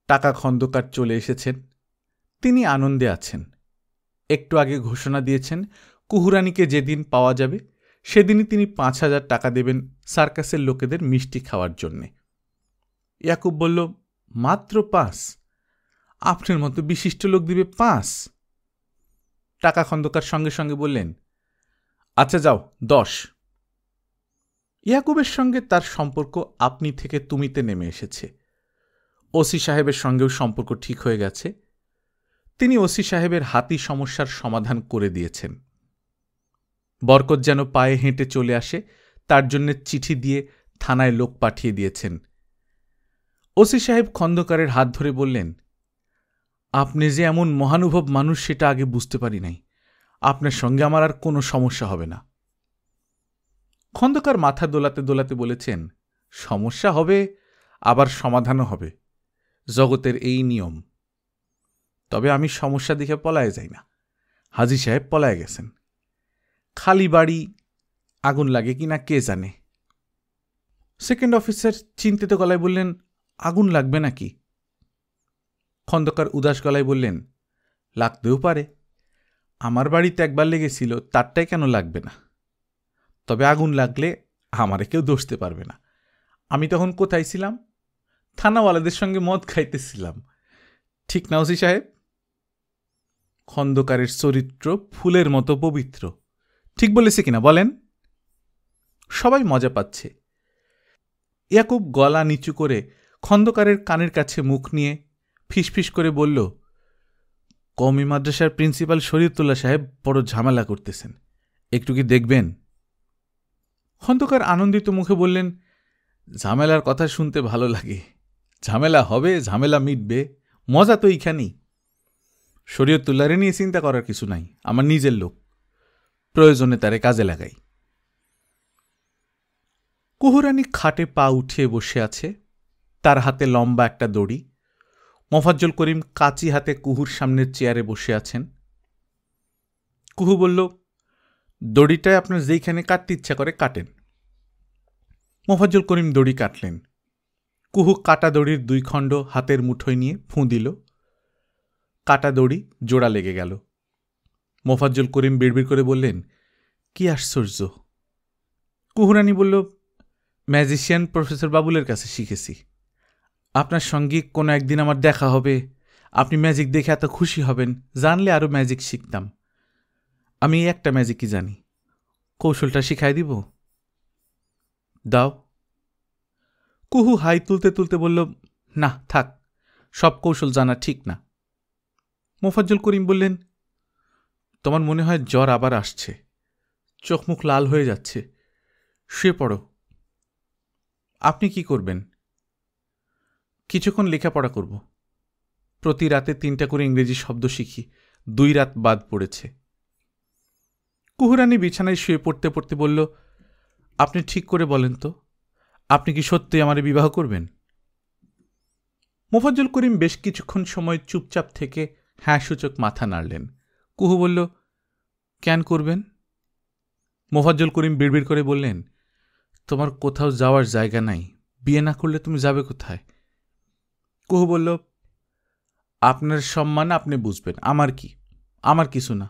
টাকা খন্দকার চলে এসেছেন, তিনি আনন্দে আছেন। একটু আগে ঘোষণা দিয়েছেন কুহুরানিকে যেদিন পাওয়া যাবে সেদিনই তিনি ৫,০০০ টাকা দেবেন সার্কাসের লোকেদের মিষ্টি খাওয়ার জন্যে। ইয়াকুব বলল, মাত্র ৫? আপনার মতো বিশিষ্ট লোক দিবে ৫? টাকা খন্দকার সঙ্গে সঙ্গে বললেন, আচ্ছা যাও ১০। ইয়াকুবের সঙ্গে তার সম্পর্ক আপনি থেকে তুমিতে নেমে এসেছে। ওসি সাহেবের সঙ্গেও সম্পর্ক ঠিক হয়ে গেছে। তিনি ওসি সাহেবের হাতি সমস্যার সমাধান করে দিয়েছেন। বরকত যেন পায়ে হেঁটে চলে আসে তার জন্য চিঠি দিয়ে থানায় লোক পাঠিয়ে দিয়েছেন। ওসি সাহেব খন্দকারের হাত ধরে বললেন, আপনি যে এমন মহানুভব মানুষ সেটা আগে বুঝতে পারি নাই, আপনার সঙ্গে আমার আর কোনো সমস্যা হবে না। খন্দকার মাথা দোলাতে দোলাতে বলেছেন, সমস্যা হবে আবার সমাধানও হবে, জগতের এই নিয়ম। তবে আমি সমস্যা দেখে পলায়ে যাই না, হাজী সাহেব পলায়ে গেছেন। খালি বাড়ি, আগুন লাগে কিনা কে জানে। সেকেন্ড অফিসার চিন্তিত গলায় বললেন, আগুন লাগবে নাকি? খন্দকার উদাস গলায় বললেন, লাগতেও পারে, আমার বাড়িতে একবার লেগেছিল, তারটাই কেন লাগবে না? তবে আগুন লাগলে আমারে কেউ দোষতে পারবে না। আমি তখন কোথায় ছিলাম? থানাওয়ালাদের সঙ্গে মদ খাইতেছিলাম। ঠিক না ওসি সাহেব? খন্দকারের চরিত্র ফুলের মতো পবিত্র। ঠিক বলেছে কিনা বলেন? সবাই মজা পাচ্ছে। ইয়াকুব গলা নিচু করে খন্দকারের কানের কাছে মুখ নিয়ে ফিসফিস করে বলল, কওমি মাদ্রাসার প্রিন্সিপাল শরীয়তুল্লাহ সাহেব বড় ঝামেলা করতেছেন, একটু কি দেখবেন? খন্দকার আনন্দিত মুখে বললেন, ঝামেলার কথা শুনতে ভালো লাগে। ঝামেলা হবে, ঝামেলা মিটবে, মজা তো এইখানেই। শরীয়তুল্লাহরে নিয়ে চিন্তা করার কিছু নাই, আমার নিজের লোক, প্রয়োজনে তারে কাজে লাগাই। কুহুরানি খাটে পা উঠিয়ে বসে আছে, তার হাতে লম্বা একটা দড়ি। মোফাজ্জল করিম কাঁচি হাতে কুহুর সামনের চেয়ারে বসে আছেন। কুহু বলল, দড়িটায় আপনার যেইখানে কাটতে ইচ্ছা করে কাটেন। মোফাজ্জল করিম দড়ি কাটলেন। কুহু কাটা দড়ির 2 খণ্ড হাতের মুঠোয় নিয়ে ফুঁ দিল। কাটা দড়ি জোড়া লেগে গেল। মোফাজ্জল করিম বিড়বিড় করে বললেন, কি আশ্চর্য! কুহুরানি বলল, ম্যাজিশিয়ান প্রফেসর বাবুলের কাছে শিখেছি। আপনার সঙ্গে কোনো একদিন আমার দেখা হবে, আপনি ম্যাজিক দেখে এত খুশি হবেন, জানলে আরও ম্যাজিক শিখতাম। আমি একটা ম্যাজিকই জানি, কৌশলটা শিখাই দিব? দাও। কুহু হাই তুলতে তুলতে বলল, না থাক, সব কৌশল জানা ঠিক না। মোফাজ্জল করিম বললেন, তোমার মনে হয় জ্বর আবার আসছে, চোখ মুখ লাল হয়ে যাচ্ছে, শুয়ে পড়ো। আপনি কি করবেন? কিছুক্ষণ লেখাপড়া করব। প্রতি রাতে 3টা করে ইংরেজি শব্দ শিখি, 2 রাত বাদ পড়েছে। কুহুরানি বিছানায় শুয়ে পড়তে পড়তে বলল, আপনি ঠিক করে বলেন তো, আপনি কি সত্যি আমারে বিবাহ করবেন? মোফাজ্জল করিম বেশ কিছুক্ষণ সময় চুপচাপ থেকে হ্যাঁ সূচক মাথা নাড়লেন। কুহু বলল, কেন করবেন? মোফাজ্জল করিম বিড়বিড় করে বললেন, তোমার কোথাও যাওয়ার জায়গা নাই, বিয়ে না করলে তুমি যাবে কোথায়? কুহু বলল, আপনার সম্মান আপনি বুঝবেন, আমার কি, আমার কিছু না।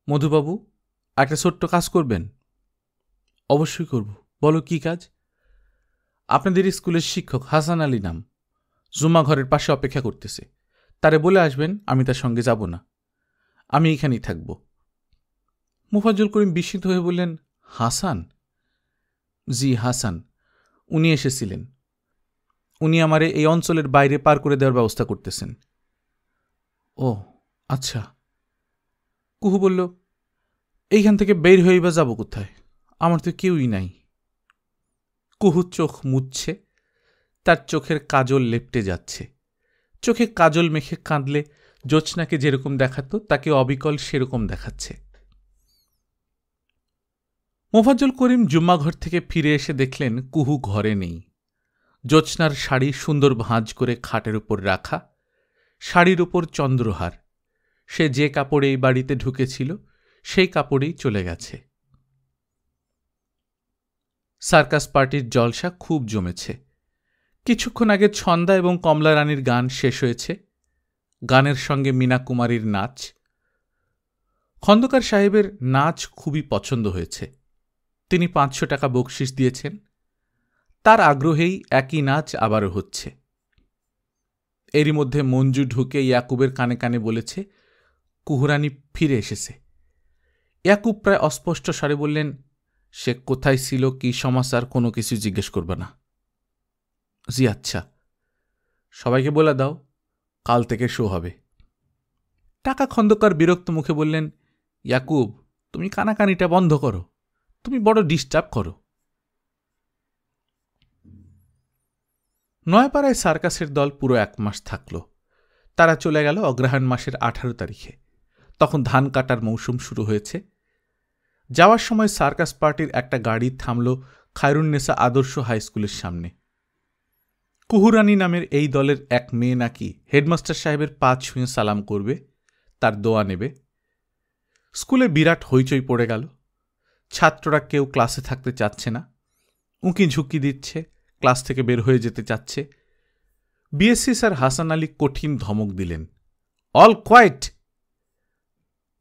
মধুবাবু, একটা ছোট্ট কাজ করবেন? অবশ্যই করব, বলো কি কাজ? আপনাদের স্কুলের শিক্ষক হাসান আলী নাম, জুমা ঘরের পাশে অপেক্ষা করতেছে, তারে বলে আসবেন আমি তার সঙ্গে যাব না, আমি এখানেই থাকব। মোফাজ্জল করিম বিস্মিত হয়ে বললেন, হাসান? জি হাসান, উনি এসেছিলেন। উনি আমারে এই অঞ্চলের বাইরে পার করে দেওয়ার ব্যবস্থা করতেছেন। ও আচ্ছা। কুহু বলল, এইখান থেকে বের হয়ে বা যাব কোথায়? আমার তো কেউই নাই। কুহু চোখ মুছছে, তার চোখের কাজল লেপটে যাচ্ছে। চোখে কাজল মেখে কাঁদলে জ্যোৎস্নাকে যেরকম দেখাতো তাকে অবিকল সেরকম দেখাচ্ছে। মোফাজ্জল করিম জুম্মাঘর থেকে ফিরে এসে দেখলেন কুহু ঘরে নেই। জ্যোৎস্নার শাড়ি সুন্দর ভাঁজ করে খাটের উপর রাখা, শাড়ির উপর চন্দ্রহার। সে যে কাপড়ে এই বাড়িতে ঢুকেছিল সেই কাপড়েই চলে গেছে। সার্কাস পার্টির জলসা খুব জমেছে। কিছুক্ষণ আগে ছন্দা এবং কমলা রানীর গান শেষ হয়েছে, গানের সঙ্গে মীনা কুমারীর নাচ। খন্দকার সাহেবের নাচ খুবই পছন্দ হয়েছে, তিনি 500 টাকা বকশিস দিয়েছেন। তার আগ্রহেই একই নাচ আবারও হচ্ছে। এরই মধ্যে মঞ্জু ঢুকে ইয়াকুবের কানে কানে বলেছে, কুহুরানি ফিরে এসেছে। ইয়াকুব প্রায় অস্পষ্ট স্বরে বললেন, সে কোথায় ছিল, কি সমাচার, কোনো কিছু জিজ্ঞেস করবে না। জি আচ্ছা, সবাইকে বলে দাও কাল থেকে শো হবে। টাকা খন্দকার বিরক্ত মুখে বললেন, ইয়াকুব তুমি কানাকানিটা বন্ধ করো, তুমি বড় ডিস্টার্ব করো। নয়াপাড়ায় সার্কাসের দল পুরো 1 মাস থাকল। তারা চলে গেল অগ্রহায়ণ মাসের 18 তারিখে। তখন ধান কাটার মৌসুম শুরু হয়েছে। যাওয়ার সময় সার্কাস পার্টির একটা গাড়ি থামল খায়রুন্নেসা আদর্শ হাই স্কুলের সামনে। কুহুরানি নামের এই দলের এক মেয়ে নাকি হেডমাস্টার সাহেবের পা ছুঁয়ে সালাম করবে, তার দোয়া নেবে। স্কুলে বিরাট হইচই পড়ে গেল। ছাত্ররা কেউ ক্লাসে থাকতে চাচ্ছে না, উঁকি ঝুঁকি দিচ্ছে, ক্লাস থেকে বের হয়ে যেতে চাচ্ছে। বিএসসি স্যার হাসান আলী কঠিন ধমক দিলেন, অল কোয়াইট।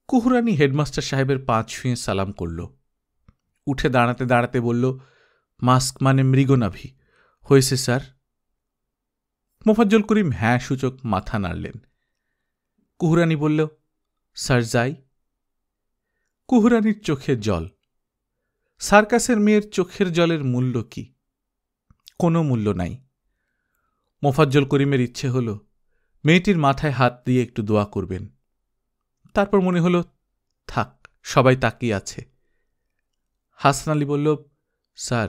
কুহুরানি হেডমাস্টার সাহেবের পা ছুঁয়ে সালাম করল। উঠে দাঁড়াতে দাঁড়াতে বলল, মাস্ক মানে মৃগনাভি। হয়েছে স্যার। মোফাজ্জল করিম হ্যাঁ সূচক মাথা নাড়লেন। কুহুরানি বলল, স্যার যাই। কুহুরানির চোখে জল। সার্কাসের মেয়ের চোখের জলের মূল্য কি? কোনো মূল্য নাই। মোফাজ্জল করিমের ইচ্ছে হল মেয়েটির মাথায় হাত দিয়ে একটু দোয়া করবেন। তারপর মনে হল থাক, সবাই তাকিয়ে আছে। হাসান আলী বলল, স্যার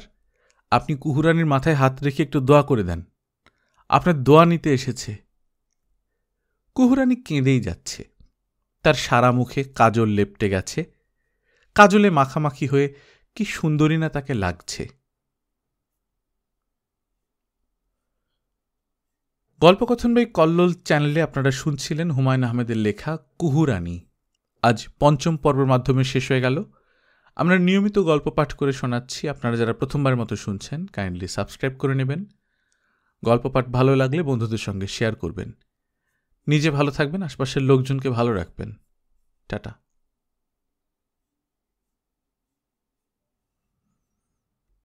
আপনি কুহুরানির মাথায় হাত রেখে একটু দোয়া করে দেন, আপনার দোয়া নিতে এসেছে। কুহুরানি কেঁদেই যাচ্ছে। তার সারা মুখে কাজল লেপটে গেছে। কাজলে মাখামাখি হয়ে কি সুন্দরী না তাকে লাগছে। গল্পকথন বই কল্লোল চ্যানেলে আপনারা শুনছিলেন হুমায়ুন আহমেদের লেখা কুহুরানি। আজ ৫ম পর্বের মাধ্যমে শেষ হয়ে গেল। আমরা নিয়মিত গল্প পাঠ করে শোনাচ্ছি। আপনারা যারা প্রথমবার মতো শুনছেন কাইন্ডলি সাবস্ক্রাইব করে নেবেন। গল্প পাঠ ভালো লাগলে বন্ধুদের সঙ্গে শেয়ার করবেন। নিজে ভালো থাকবেন, আশপাশের লোকজনকে ভালো রাখবেন। টাটা।